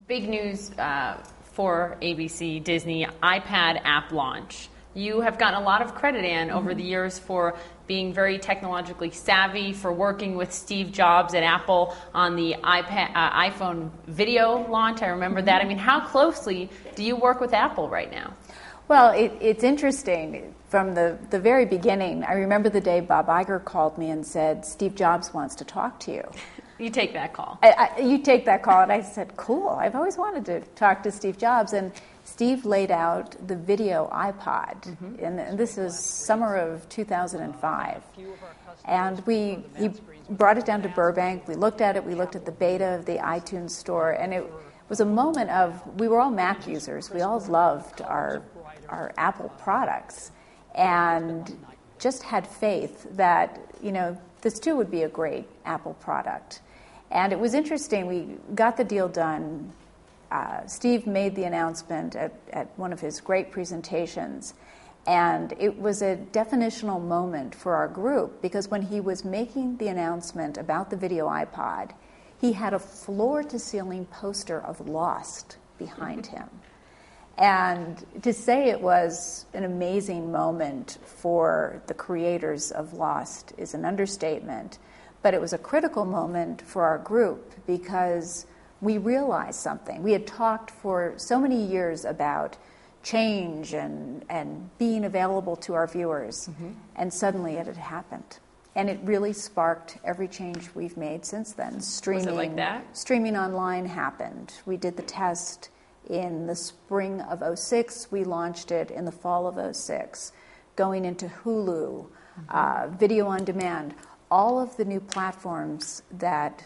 Big news for ABC, Disney, iPad app launch. You have gotten a lot of credit, Ann, over the years for being very technologically savvy, for working with Steve Jobs at Apple on the iPhone video launch. I remember that. I mean, how closely do you work with Apple right now? Well, it's interesting. From the very beginning, I remember the day Bob Iger called me and said, Steve Jobs wants to talk to you. You take that call. You take that call, and I said, cool. I've always wanted to talk to Steve Jobs. And Steve laid out the video iPod, and this was summer of 2005. And he brought it down to Burbank. We looked at it. We looked at the beta of the iTunes store, and it was a moment of, we were all Mac users. We all loved our Apple products, and just had faith that, this too would be a great Apple product. And it was interesting. We got the deal done. Steve made the announcement at one of his great presentations, and it was a definitional moment for our group, because when he was making the announcement about the video iPod, he had a floor-to-ceiling poster of Lost behind him. And to say it was an amazing moment for the creators of Lost is an understatement, but it was a critical moment for our group because we realized something. We had talked for so many years about change and being available to our viewers, and suddenly it had happened. And it really sparked every change we've made since then. Was it like that? Streaming online happened. We did the test in the spring of 2006. We launched it in the fall of 2006. Going into Hulu, video on demand, all of the new platforms that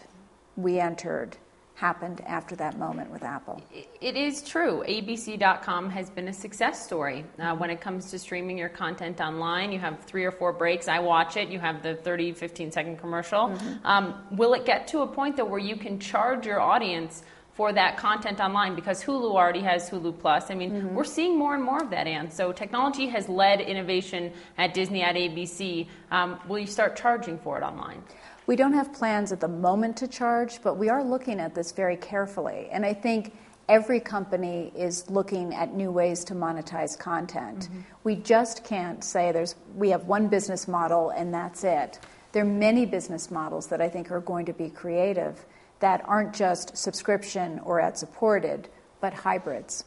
we entered happened after that moment with Apple. It is true. ABC.com has been a success story when it comes to streaming your content online. You have 3 or 4 breaks. I watch it. You have the 30, 15-second commercial. Will it get to a point, though, where you can charge your audience for that content online? Because Hulu already has Hulu Plus. I mean, we're seeing more and more of that, Ann. So technology has led innovation at Disney, at ABC. Will you start charging for it online? We don't have plans at the moment to charge, but we are looking at this very carefully. And I think every company is looking at new ways to monetize content. We just can't say we have one business model and that's it. There are many business models that I think are going to be creative that aren't just subscription or ad-supported, but hybrids.